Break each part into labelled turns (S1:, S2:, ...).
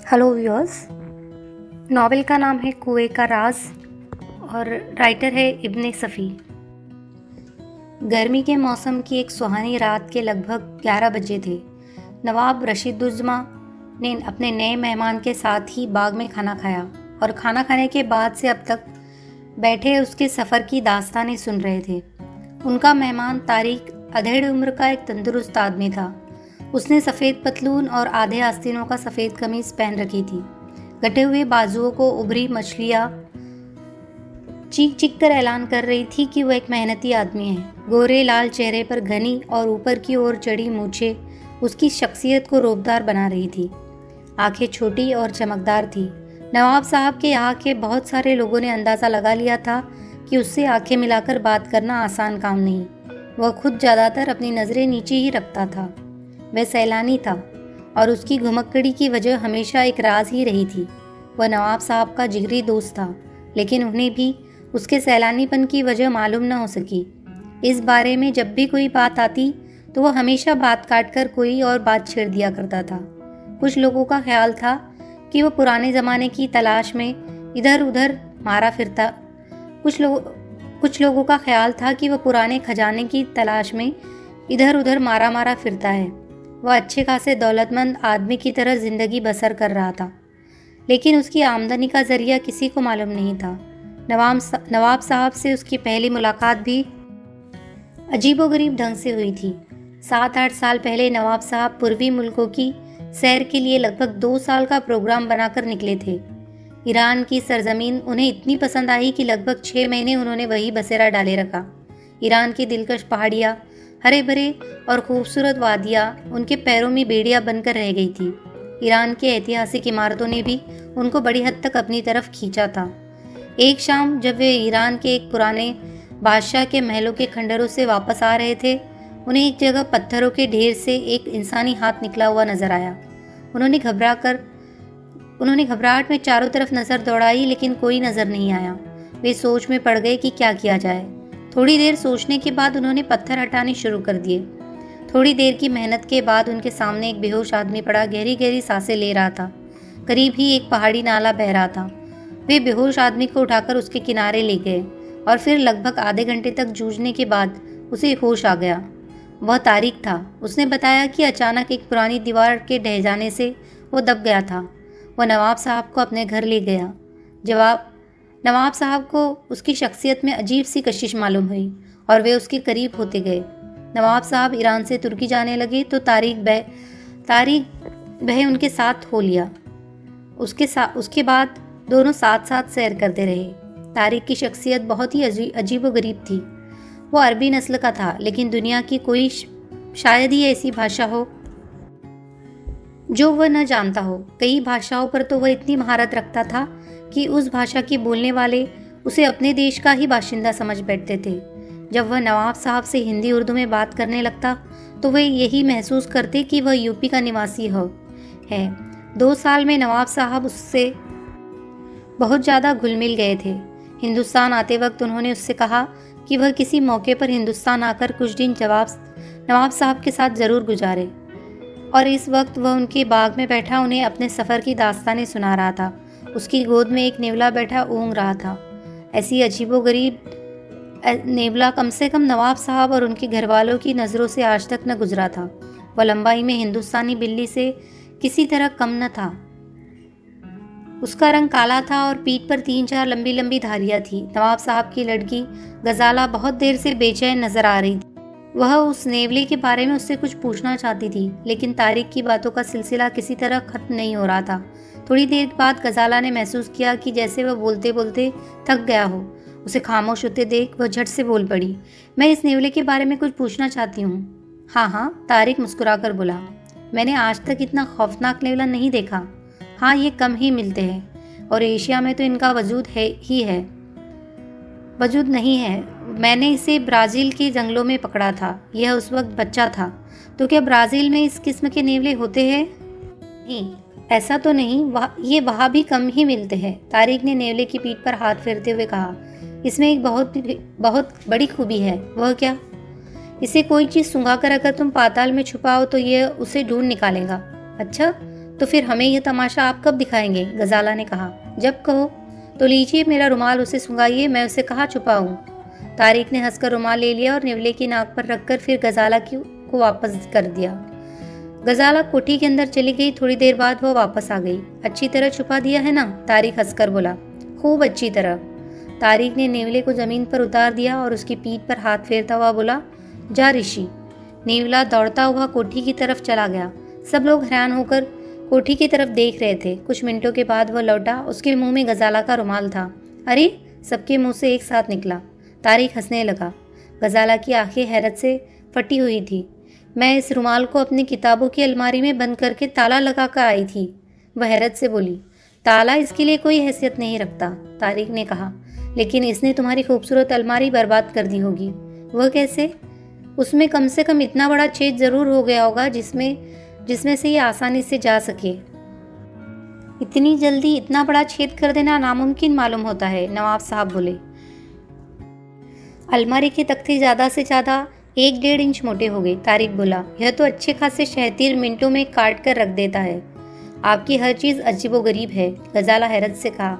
S1: Hello viewers. Novel का नाम है कुएं का राज और राइटर है इब्ने सफ़ी। गर्मी के मौसम की एक सुहानी रात के लगभग 11 बजे थे। नवाब रशीदुज्जमा ने अपने नए मेहमान के साथ ही बाग में खाना खाया और खाना खाने के बाद से अब तक बैठे उसके सफ़र की दास्तानें सुन रहे थे। उनका मेहमान तारिक अधेड़ उम्र का एक तंदुरुस्त आदमी था। उसने सफ़ेद पतलून और आधे आस्तीनों का सफ़ेद कमीज पहन रखी थी। घटे हुए बाजुओं को उभरी मछलियाँ चीख चीख कर ऐलान कर रही थी कि वह एक मेहनती आदमी है। गोरे लाल चेहरे पर घनी और ऊपर की ओर चढ़ी मूछें उसकी शख्सियत को रोबदार बना रही थी। आंखें छोटी और चमकदार थी। नवाब साहब के यहाँ के बहुत सारे लोगों ने अंदाज़ा लगा लिया था कि उससे आंखें मिलाकर बात करना आसान काम नहीं। वह खुद ज़्यादातर अपनी नज़रें नीचे ही रखता था। वह सैलानी था और उसकी घुमक्कड़ी की वजह हमेशा एक राज ही रही थी। वह नवाब साहब का जिगरी दोस्त था, लेकिन उन्हें भी उसके सैलानीपन की वजह मालूम न हो सकी। इस बारे में जब भी कोई बात आती तो वह हमेशा बात काटकर कोई और बात छेड़ दिया करता था। कुछ लोगों का ख्याल था कि वह पुराने ज़माने की तलाश में इधर उधर मारा फिरता कुछ लोगों का ख्याल था कि वह पुराने खजाने की तलाश में इधर उधर मारा फिरता है। वह अच्छे खासे दौलतमंद आदमी की तरह ज़िंदगी बसर कर रहा था, लेकिन उसकी आमदनी का ज़रिया किसी को मालूम नहीं था। नवाब साहब से उसकी पहली मुलाकात भी अजीबोगरीब ढंग से हुई थी। 7-8 साल पहले नवाब साहब पूर्वी मुल्कों की सैर के लिए लगभग 2 साल का प्रोग्राम बनाकर निकले थे। ईरान की सरजमीन उन्हें इतनी पसंद आई कि लगभग 6 महीने उन्होंने वही बसेरा डाले रखा। ईरान की दिलकश पहाड़ियाँ, हरे भरे और खूबसूरत वादियाँ उनके पैरों में बेड़ियाँ बनकर रह गई थी। ईरान की ऐतिहासिक इमारतों ने भी उनको बड़ी हद तक अपनी तरफ खींचा था। एक शाम जब वे ईरान के एक पुराने बादशाह के महलों के खंडरों से वापस आ रहे थे, उन्हें एक जगह पत्थरों के ढेर से एक इंसानी हाथ निकला हुआ नजर आया। उन्होंने घबराहट में चारों तरफ नज़र दौड़ाई, लेकिन कोई नज़र नहीं आया। वे सोच में पड़ गए कि क्या किया जाए। थोड़ी देर सोचने के बाद उन्होंने पत्थर हटाने शुरू कर दिए। थोड़ी देर की मेहनत के बाद उनके सामने एक बेहोश आदमी पड़ा गहरी गहरी सांसें ले रहा था। करीब ही एक पहाड़ी नाला बह रहा था। वे बेहोश आदमी को उठाकर उसके किनारे ले गए और फिर लगभग आधे घंटे तक जूझने के बाद उसे होश आ गया। वह तारिक था। उसने बताया कि अचानक एक पुरानी दीवार के ढह जाने से वो दब गया था। वह नवाब साहब को अपने घर ले गया। नवाब साहब को उसकी शख्सियत में अजीब सी कशिश मालूम हुई और वे उसके करीब होते गए। नवाब साहब ईरान से तुर्की जाने लगे तो तारिक भाई उनके साथ हो लिया। उसके बाद दोनों साथ साथ सैर करते रहे। तारिक की शख्सियत बहुत ही अजीबोगरीब थी। वो अरबी नस्ल का था, लेकिन दुनिया की कोई शायद ही ऐसी भाषा हो जो वह न जानता हो। कई भाषाओं पर तो वह इतनी महारत रखता था कि उस भाषा के बोलने वाले उसे अपने देश का ही बाशिंदा समझ बैठते थे। जब वह नवाब साहब से हिंदी उर्दू में बात करने लगता तो वे यही महसूस करते कि वह यूपी का निवासी है। 2 साल में नवाब साहब उससे बहुत ज़्यादा घुल मिल गए थे। हिंदुस्तान आते वक्त उन्होंने उससे कहा कि वह किसी मौके पर हिंदुस्तान आकर कुछ दिन नवाब साहब के साथ ज़रूर गुजारे, और इस वक्त वह उनके बाग में बैठा उन्हें अपने सफ़र की दास्तानें सुना रहा था। उसकी गोद में एक नेवला बैठा ऊँग रहा था। ऐसी अजीबोगरीब नेवला कम से कम नवाब साहब और उनके घरवालों की नज़रों से आज तक न गुजरा था। वह लंबाई में हिंदुस्तानी बिल्ली से किसी तरह कम न था। उसका रंग काला था और पीठ पर 3-4 लंबी लंबी धारियाँ थी। नवाब साहब की लड़की गजाला बहुत देर से बेचैन नजर आ रही थी। वह उस नेवले के बारे में उससे कुछ पूछना चाहती थी, लेकिन तारिक की बातों का सिलसिला किसी तरह खत्म नहीं हो रहा था। थोड़ी देर बाद गजाला ने महसूस किया कि जैसे वह बोलते बोलते थक गया हो। उसे खामोश होते देख वह झट से बोल पड़ी, मैं इस नेवले के बारे में कुछ पूछना चाहती हूँ। हाँ, तारिक मुस्कुराकर बोला, मैंने आज तक इतना खौफनाक नेवला नहीं देखा। हाँ, ये कम ही मिलते हैं और एशिया में तो इनका वजूद नहीं है। मैंने इसे ब्राज़ील के जंगलों में पकड़ा था। यह उस वक्त बच्चा था। तो क्या ब्राज़ील में इस किस्म के नेवले होते हैं? नहीं, ऐसा तो नहीं। ये वहाँ भी कम ही मिलते हैं। तारिक ने नेवले की पीठ पर हाथ फेरते हुए कहा, इसमें एक बहुत बड़ी खूबी है। वह क्या? इसे कोई चीज़ सुंघाकर अगर तुम पाताल में छुपाओ तो यह उसे ढूंढ निकालेगा। अच्छा, तो फिर हमें यह तमाशा आप कब दिखाएंगे? गजाला ने कहा। जब कहो। तो लीजिए मेरा रुमाल, उसे सुंघाइए, मैं उसे कहाँ छुपाऊं? तारिक ने हंसकर रुमाल ले लिया और निवले की नाक पर रखकर फिर गजाला को वापस कर दिया। गजाला कोठी के अंदर चली गई। थोड़ी देर बाद वह वापस आ गई। अच्छी तरह छुपा दिया है ना? तारिक हंसकर बोला। खूब अच्छी तरह। तारिक ने नेवले को जमीन पर उतार दिया और उसकी पीठ पर हाथ फेरता हुआ बोला, जा ऋषि। नेवला दौड़ता हुआ कोठी की तरफ चला गया। सब लोग हैरान होकर कोठी की तरफ देख रहे थे। कुछ मिनटों के बाद वह लौटा। उसके मुंह में गजाला का रुमाल था। अरे, सबके मुंह से एक साथ निकला। तारिक हंसने लगा। गजाला की आंखें हैरत से फटी हुई थी। मैं इस रुमाल को अपनी किताबों की अलमारी में बंद करके ताला लगा कर आई थी, वह हैरत से बोली। ताला इसके लिए कोई हैसियत नहीं रखता, तारिक ने कहा, लेकिन इसने तुम्हारी खूबसूरत अलमारी बर्बाद कर दी होगी। वह कैसे? उसमें कम से कम इतना बड़ा छेद जरूर हो गया होगा जिसमें से ये आसानी से जा सके। इतनी जल्दी इतना बड़ा छेद कर देना नामुमकिन मालूम होता है, नवाब साहब बोले। अलमारी के तख्ते ज़्यादा से ज़्यादा 1-1.5 इंच मोटे हो गए, तारिक बोला। यह तो अच्छे खासे 36 मिनटों में काट कर रख देता है। आपकी हर चीज़ अजीबोगरीब है, गजाला हैरत से कहा।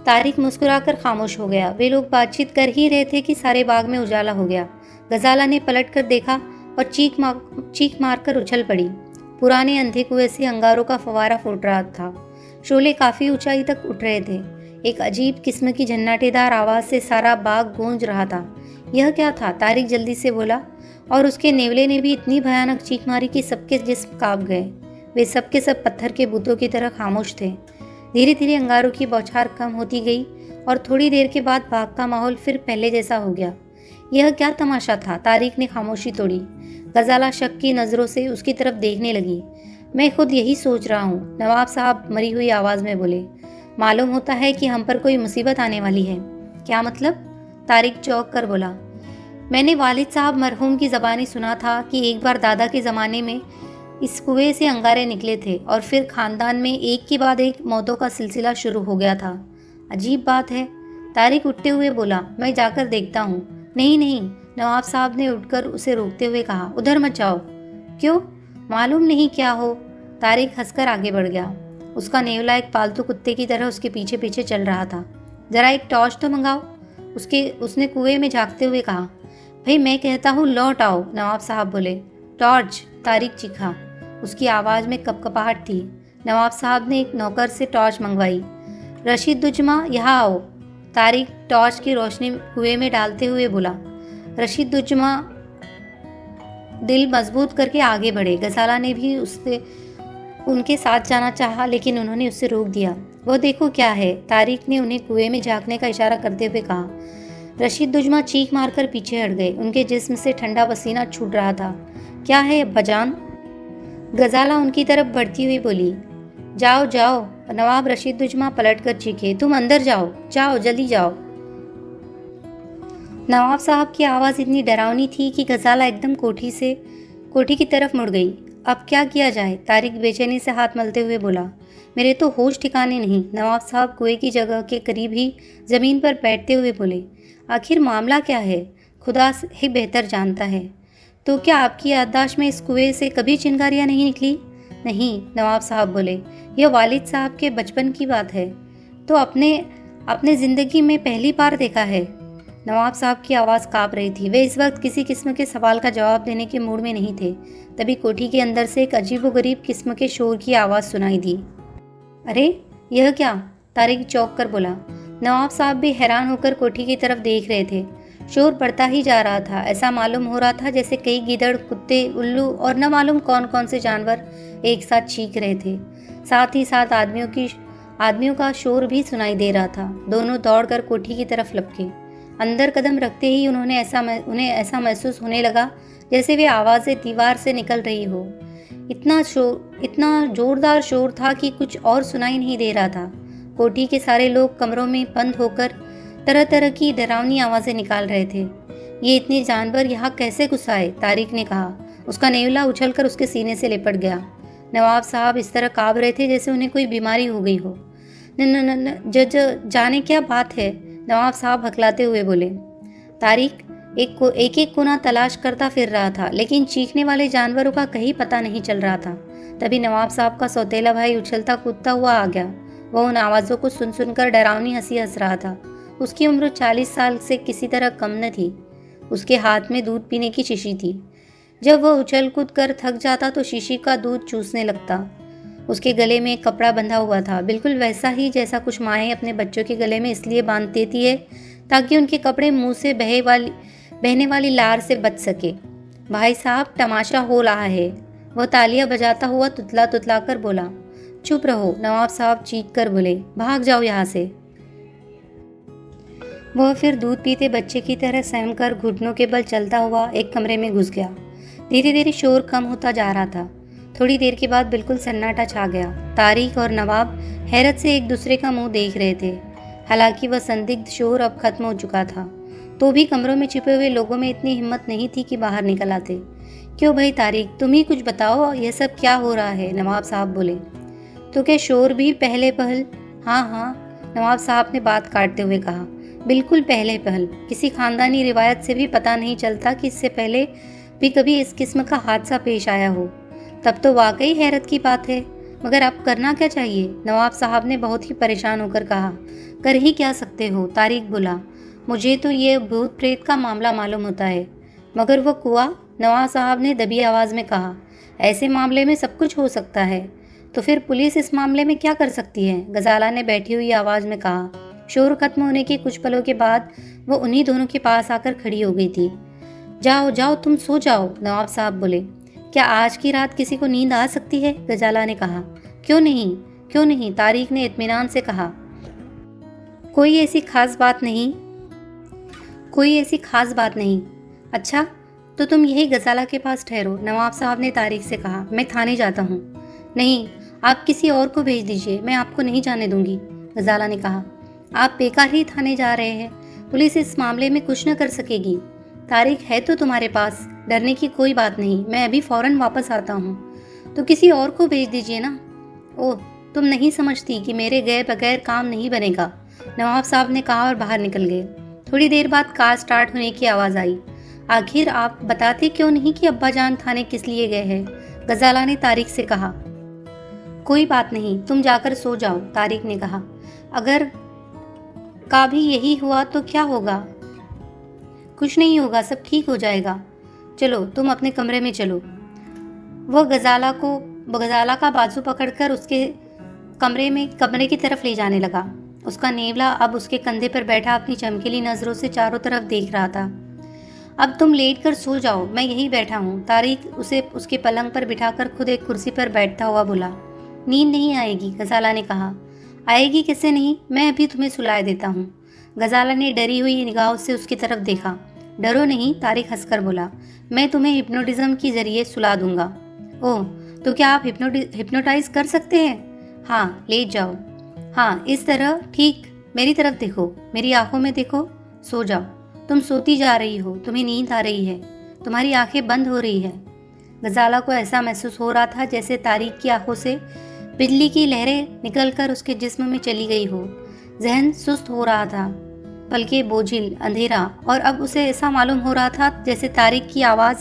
S1: तारिक मुस्कुराकर खामोश हो गया। वे लोग बातचीत कर ही रहे थे कि सारे बाग में उजाला हो गया। गजाला ने पलट कर देखा और चीख मारकर उछल पड़ी। पुराने अंधे कुएं से अंगारों का फवारा फूट रहा था। शोले काफी ऊंचाई तक उठ रहे थे। एक अजीब किस्म की झन्नाटेदार आवाज से सारा बाग गूंज रहा था। यह क्या था? तारिक जल्दी से बोला, और उसके नेवले ने भी इतनी भयानक चीख मारी कि सबके जिस्म कांप गए। वे सब के सब पत्थर के बूतों की तरह खामोश थे। धीरे धीरे अंगारों की बौछार कम होती गई और थोड़ी देर के बाद बाग का माहौल फिर पहले जैसा हो गया। यह क्या तमाशा था? तारिक ने खामोशी तोड़ी। गजाला शक की नज़रों से उसकी तरफ देखने लगी। मैं खुद यही सोच रहा हूँ, नवाब साहब मरी हुई आवाज़ में बोले। मालूम होता है कि हम पर कोई मुसीबत आने वाली है। क्या मतलब? तारिक चौंक कर बोला। मैंने वालिद साहब मरहूम की ज़बानी सुना था कि एक बार दादा के ज़माने में इस कुएं से अंगारे निकले थे और फिर खानदान में एक के बाद एक मौतों का सिलसिला शुरू हो गया था। अजीब बात है, तारिक उठते हुए बोला। मैं जाकर देखता हूँ। नहीं नहीं, नवाब साहब ने उठकर उसे रोकते हुए कहा, उधर मत जाओ। क्यों? मालूम नहीं क्या हो। तारिक हंसकर आगे बढ़ गया। उसका नेवला एक पालतू कुत्ते की तरह उसके पीछे पीछे चल रहा था। जरा एक टॉर्च तो मंगाओ, उसने कुएं में झांकते हुए कहा। भाई मैं कहता हूँ लौट आओ, नवाब साहब बोले। टॉर्च? तारिक चीखा। उसकी आवाज़ में कपकपाहट थी। नवाब साहब ने एक नौकर से टॉर्च मंगवाई। रशीद दुजमा, यहाँ आओ, तारिक टॉर्च की रोशनी कुएं में डालते हुए बोला। रशीद दुजमा दिल मजबूत करके आगे बढ़े। गजाला ने भी उनके साथ जाना चाहा, लेकिन उन्होंने उससे रोक दिया। वो देखो क्या है, तारिक ने उन्हें कुएं में झांकने का इशारा करते हुए कहा। रशीद दुजमा चीख मारकर पीछे हट गए। उनके जिस्म से ठंडा पसीना छूट रहा था। क्या है अब्बाजान? गजाला उनकी तरफ बढ़ती हुई बोली। जाओ जाओ। नवाब रशीद दुजमा पलट कर चीखे, तुम अंदर जाओ, जाओ जल्दी जाओ। नवाब साहब की आवाज़ इतनी डरावनी थी कि गजाला एकदम कोठी की तरफ मुड़ गई। अब क्या किया जाए? तारिक बेचैनी से हाथ मलते हुए बोला। मेरे तो होश ठिकाने नहीं। नवाब साहब कुएं की जगह के करीब ही जमीन पर बैठते हुए बोले। आखिर मामला क्या है? खुदा ही बेहतर जानता है। तो क्या आपकी याददाश्त में इस कुएं से कभी चिंगारियां नहीं निकली? नहीं, नवाब साहब बोले। यह वालिद साहब के बचपन की बात है। तो अपने ज़िंदगी में पहली बार देखा है। नवाब साहब की आवाज़ काँप रही थी। वे इस वक्त किसी किस्म के सवाल का जवाब देने के मूड में नहीं थे। तभी कोठी के अंदर से एक अजीबोगरीब किस्म के शोर की आवाज़ सुनाई दी। अरे यह क्या? तारिक चौंक कर बोला। नवाब साहब भी हैरान होकर कोठी की तरफ देख रहे थे। शोर बढ़ता ही जा रहा था। ऐसा मालूम हो रहा था जैसे कई गीदड़, कुत्ते, उल्लू और न मालूम कौन कौन से जानवर एक साथ चीख रहे थे। साथ ही साथ आदमियों का शोर भी सुनाई दे रहा था। दोनों दौड़कर कोठी की तरफ लपके। अंदर कदम रखते ही उन्हें ऐसा महसूस होने लगा जैसे वे आवाज़ें दीवार से निकल रही हो। इतना जोरदार शोर था कि कुछ और सुनाई नहीं दे रहा था। कोठी के सारे लोग कमरों में बंद होकर तरह तरह की डरावनी आवाज़ें निकाल रहे थे। ये इतने जानवर यहाँ कैसे घुस आए? तारिक ने कहा। उसका नेवला उछलकर उसके सीने से लिपट गया। नवाब साहब इस तरह काँप रहे थे जैसे उन्हें कोई बीमारी हो गई हो। न जाने क्या बात है, नवाब साहब हकलाते हुए बोले। तारिक एक कोना तलाश करता फिर रहा था, लेकिन चीखने वाले जानवरों का कहीं पता नहीं चल रहा था। तभी नवाब साहब का सौतेला भाई उछलता कूदता हुआ आ गया। वह उन आवाज़ों को सुन सुनकर डरावनी हंसी हंस रहा था। उसकी उम्र 40 साल से किसी तरह कम न थी। उसके हाथ में दूध पीने की शीशी थी। जब वह उछल कूद कर थक जाता तो शीशी का दूध चूसने लगता। उसके गले में एक कपड़ा बंधा हुआ था, बिल्कुल वैसा ही जैसा कुछ माएँ अपने बच्चों के गले में इसलिए बांध देती है ताकि उनके कपड़े मुंह से बहने वाली लार से बच सके। भाई साहब, तमाशा हो रहा है, वह तालियां बजाता हुआ तुतला तुतला कर बोला। चुप रहो, नवाब साहब चीख कर बोले, भाग जाओ यहाँ से। वह फिर दूध पीते बच्चे की तरह सहम कर घुटनों के बल चलता हुआ एक कमरे में घुस गया। धीरे धीरे शोर कम होता जा रहा था। थोड़ी देर के बाद बिल्कुल सन्नाटा छा गया। तारिक और नवाब हैरत से एक दूसरे का मुंह देख रहे थे। हालांकि वह संदिग्ध शोर अब खत्म हो चुका था, तो भी कमरों में छिपे हुए लोगों में इतनी हिम्मत नहीं थी कि बाहर निकल आते। क्यों भाई तारिक, तुम ही कुछ बताओ, यह सब क्या हो रहा है? नवाब साहब बोले। तो क्या शोर भी पहले पहल? हाँ हाँ, नवाब साहब ने बात काटते हुए कहा, बिल्कुल पहले पहल। किसी खानदानी रिवायत से भी पता नहीं चलता कि इससे पहले भी कभी इस किस्म का हादसा पेश आया हो। तब तो वाकई हैरत की बात है। मगर अब करना क्या चाहिए? नवाब साहब ने बहुत ही परेशान होकर कहा। कर ही क्या सकते हो? तारिक बोला। मुझे तो ये भूत प्रेत का मामला मालूम होता है, मगर वो कुआं? नवाब साहब ने दबी आवाज़ में कहा। ऐसे मामले में सब कुछ हो सकता है, तो फिर पुलिस इस मामले में क्या कर सकती है? गजाला ने बैठी हुई आवाज़ में कहा। शोर खत्म होने के कुछ पलों के बाद वो उन्हीं दोनों के पास आकर खड़ी हो गई थी। जाओ जाओ, तुम सो जाओ, नवाब साहब बोले। क्या आज की रात किसी को नींद आ सकती है? गजाला ने कहा। क्यों नहीं, क्यों नहीं, तारिक ने इत्मीनान से कहा। कोई ऐसी खास बात नहीं, कोई ऐसी खास बात नहीं। अच्छा, तो तुम यही गजाला के पास ठहरो, नवाब साहब ने तारिक से कहा। मैं थाने जाता हूँ। नहीं, आप किसी और को भेज दीजिए, मैं आपको नहीं जाने दूंगी, गजाला ने कहा। आप बेकार ही थाने जा रहे हैं, पुलिस इस मामले में कुछ न कर सकेगी। तारिक है तो तुम्हारे पास, डरने की कोई बात नहीं, मैं अभी फौरन वापस आता हूँ। तो किसी और को भेज दीजिए ना। ओह, तुम नहीं समझती कि मेरे गए बगैर काम नहीं बनेगा, नवाब साहब ने कहा और बाहर निकल गए। थोड़ी देर बाद कार स्टार्ट होने की आवाज़ आई। आखिर आप बताते क्यों नहीं कि अब्बा जान थाने किस लिए गए हैं? गजाला ने तारिक से कहा। कोई बात नहीं, तुम जाकर सो जाओ, तारिक ने कहा। अगर का भी यही हुआ तो क्या होगा? कुछ नहीं होगा, सब ठीक हो जाएगा। चलो तुम अपने कमरे में चलो। वह गजाला का बाजू पकड़कर उसके कमरे की तरफ ले जाने लगा। उसका नेवला अब उसके कंधे पर बैठा अपनी चमकीली नजरों से चारों तरफ देख रहा था। अब तुम लेट कर सो जाओ, मैं यहीं बैठा हूँ, तारिक उसे उसके पलंग पर बिठाकर खुद एक कुर्सी पर बैठता हुआ बोला। नींद नहीं आएगी, गजाला ने कहा। आएगी कैसे नहीं, मैं अभी तुम्हें सुलाए देता हूँ। गजाला ने डरी हुई निगाहों से उसकी तरफ देखा। डरो नहीं, तारिक हंसकर बोला, मैं तुम्हें हिप्नोटिज्म के जरिए सुला दूंगा। ओह, तो क्या आप हिप्नोटाइज कर सकते हैं? हाँ, लेट जाओ। हाँ, इस तरह, ठीक, मेरी तरफ देखो, मेरी आंखों में देखो, सो जाओ। तुम सोती जा रही हो, तुम्हें नींद आ रही है, तुम्हारी आंखें बंद हो रही है। गजाला को ऐसा महसूस हो रहा था जैसे तारिक की आंखों से बिजली की लहरें निकलकर उसके जिस्म में चली गई हो। जहन सुस्त हो रहा था, पलकें बोझिल, अंधेरा, और अब उसे ऐसा मालूम हो रहा था जैसे तारिक की आवाज़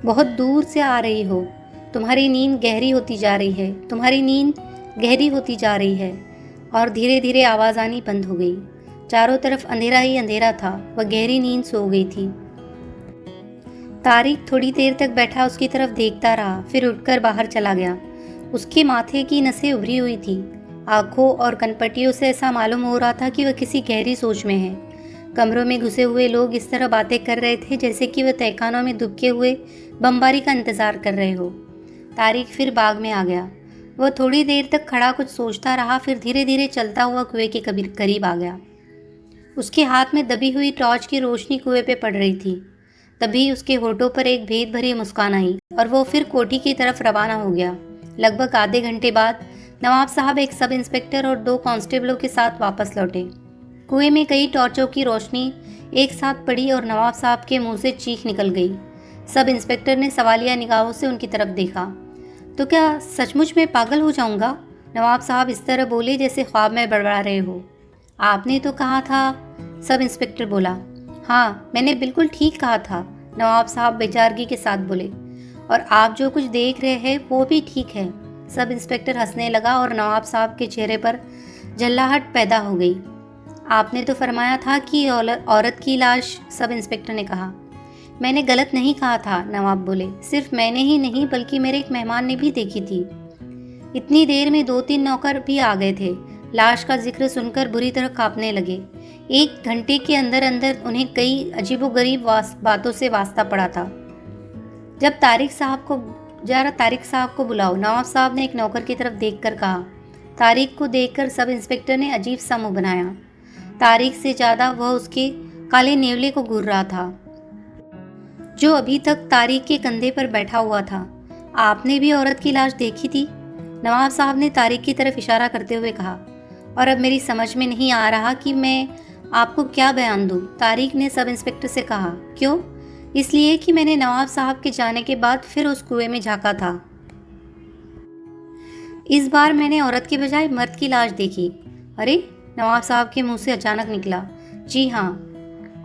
S1: बहुत दूर से आ रही हो। तुम्हारी नींद गहरी होती जा रही है, तुम्हारी नींद गहरी होती जा रही है। और धीरे धीरे आवाज़ आनी बंद हो गई। चारों तरफ अंधेरा ही अंधेरा था। वह गहरी नींद सो गई थी। तारिक थोड़ी देर तक बैठा उसकी तरफ देखता रहा, फिर उठकर बाहर चला गया। उसके माथे की नसें उभरी हुई थी। आंखों और कनपट्टियों से ऐसा मालूम हो रहा था कि वह किसी गहरी सोच में है। कमरों में घुसे हुए लोग इस तरह बातें कर रहे थे जैसे कि वह तहखानों में दुबके हुए बमबारी का इंतजार कर रहे हो। तारिक फिर बाग में आ गया। वह थोड़ी देर तक खड़ा कुछ सोचता रहा, फिर धीरे धीरे चलता हुआ कुएं के करीब आ गया। उसके हाथ में दबी हुई टॉर्च की रोशनी कुएं पे पड़ रही थी। तभी उसके होठों पर एक भेद भरी मुस्कान आई और वो फिर कोठी की तरफ रवाना हो गया। लगभग आधे घंटे बाद नवाब साहब एक सब इंस्पेक्टर और 2 कांस्टेबलों के साथ वापस लौटे। कुएं में कई टॉर्चों की रोशनी एक साथ पड़ी और नवाब साहब के मुंह से चीख निकल गई। सब इंस्पेक्टर ने सवालिया निगाहों से उनकी तरफ देखा। तो क्या सचमुच में पागल हो जाऊंगा? नवाब साहब इस तरह बोले जैसे ख्वाब में बड़बड़ा रहे हो। आपने तो कहा था, सब इंस्पेक्टर बोला। हाँ, मैंने बिल्कुल ठीक कहा था, नवाब साहब बेचारगी के साथ बोले। और आप जो कुछ देख रहे हैं वो भी ठीक है। सब इंस्पेक्टर हंसने लगा और नवाब साहब के चेहरे पर झल्लाहट पैदा हो गई। आपने तो फरमाया था कि औरत की लाश, सब इंस्पेक्टर ने कहा। मैंने गलत नहीं कहा था, नवाब बोले। सिर्फ मैंने ही नहीं बल्कि मेरे एक मेहमान ने भी देखी थी। इतनी देर में 2-3 नौकर भी आ गए थे। लाश का जिक्र सुनकर बुरी तरह कांपने लगे। 1 घंटे के अंदर अंदर उन्हें कई अजीबोगरीब बातों से वास्ता पड़ा था। जब तारिक साहब को बुलाओ, नवाब साहब ने एक नौकर की तरफ देखकर कहा। तारिक को देखकर सब इंस्पेक्टर ने अजीब सा मुंह बनाया। तारिक से ज्यादा वह उसके काले नेवले को घूर रहा था जो अभी तक तारिक के कंधे पर बैठा हुआ था। आपने भी औरत की लाश देखी थी? नवाब साहब ने तारिक की तरफ इशारा करते हुए कहा। और अब मेरी समझ में नहीं आ रहा कि मैं आपको क्या बयान दूं, तारिक ने सब इंस्पेक्टर से कहा। क्यों? इसलिए कि मैंने नवाब साहब के जाने के बाद फिर उस कुएं में झांका था। इस बार मैंने औरत की बजाय मर्द की लाश देखी। अरे, नवाब साहब के मुंह से अचानक निकला। जी हाँ,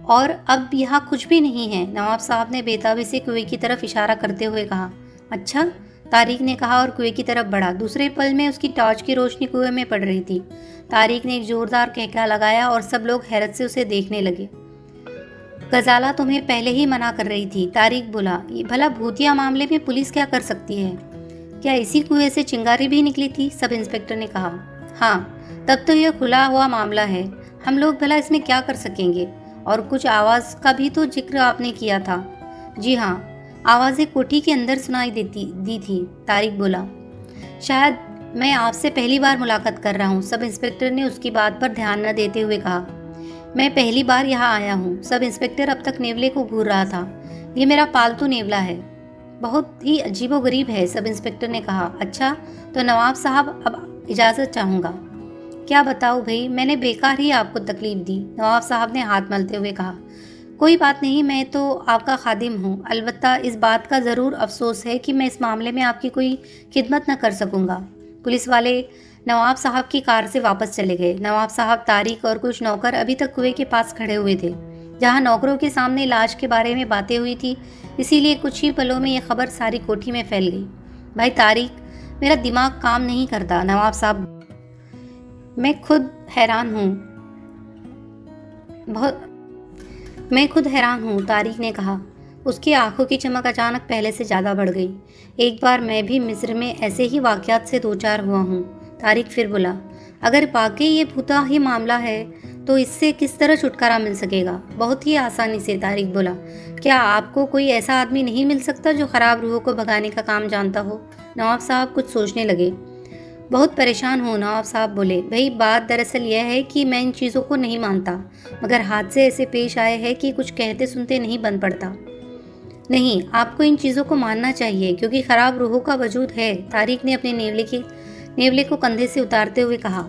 S1: और अब यहाँ कुछ भी नहीं है, नवाब साहब ने बेताबी से कुएं की तरफ इशारा करते हुए कहा। अच्छा, तारिक ने कहा और कुएं की तरफ बढ़ा। दूसरे पल में उसकी टॉर्च की रोशनी कुएं में पड़ रही थी। तारिक ने एक जोरदार कहका लगाया और सब लोग हैरत से उसे देखने लगे। गजाला तुम्हें पहले ही मना कर रही थी, तारिक बोला। ये भला भूतिया मामले में पुलिस क्या कर सकती है? क्या इसी कुएं से चिंगारी भी निकली थी? सब इंस्पेक्टर ने कहा। हाँ, तब तो यह खुला हुआ मामला है, हम लोग भला इसमें क्या कर सकेंगे? और कुछ आवाज़ का भी तो जिक्र आपने किया था। जी हाँ, आवाज़ें कोठी के अंदर सुनाई दी थी, तारिक बोला। शायद मैं आपसे पहली बार मुलाकात कर रहा हूँ, सब इंस्पेक्टर ने उसकी बात पर ध्यान न देते हुए कहा। मैं पहली बार यहाँ आया हूँ। सब इंस्पेक्टर अब तक नेवले को घूर रहा था। ये मेरा पालतू नेवला है, बहुत ही अजीबोगरीब है, सब इंस्पेक्टर ने कहा। अच्छा, तो नवाब साहब, अब इजाज़त चाहूँगा। क्या बताऊँ भाई, मैंने बेकार ही आपको तकलीफ दी, नवाब साहब ने हाथ मलते हुए कहा। कोई बात नहीं, मैं तो आपका खादिम हूँ। अलबत्ता इस बात का ज़रूर अफसोस है कि मैं इस मामले में आपकी कोई खिदमत न कर सकूँगा। पुलिस वाले नवाब साहब की कार से वापस चले गए। नवाब साहब, तारिक और कुछ नौकर अभी तक कुएं के पास खड़े हुए थे, जहाँ नौकरों के सामने लाश के बारे में बातें हुई थी। इसीलिए कुछ ही पलों में यह खबर सारी कोठी में फैल गई। भाई तारिक, मेरा दिमाग काम नहीं करता, नवाब साहब। मैं खुद हैरान हूँ, तारिक ने कहा। उसकी आंखों की चमक अचानक पहले से ज़्यादा बढ़ गई। एक बार मैं भी मिस्र में ऐसे ही वाक़यात से 2-4 हुआ हूँ, तारिक फिर बोला। अगर वाकई ये भूता ही मामला है तो इससे किस तरह छुटकारा मिल सकेगा? बहुत ही आसानी से, तारिक बोला। क्या आपको कोई ऐसा आदमी नहीं मिल सकता जो ख़राब रूहों को भगाने का काम जानता हो? नवाब साहब कुछ सोचने लगे। बहुत परेशान हूँ, नवाब साहब बोले। भाई, बात दरअसल यह है कि मैं इन चीज़ों को नहीं मानता, मगर हादसे ऐसे पेश आए हैं कि कुछ कहते सुनते नहीं बन पड़ता। नहीं, आपको इन चीज़ों को मानना चाहिए क्योंकि ख़राब रूहों का वजूद है, तारिक ने अपने नेवले को कंधे से उतारते हुए कहा।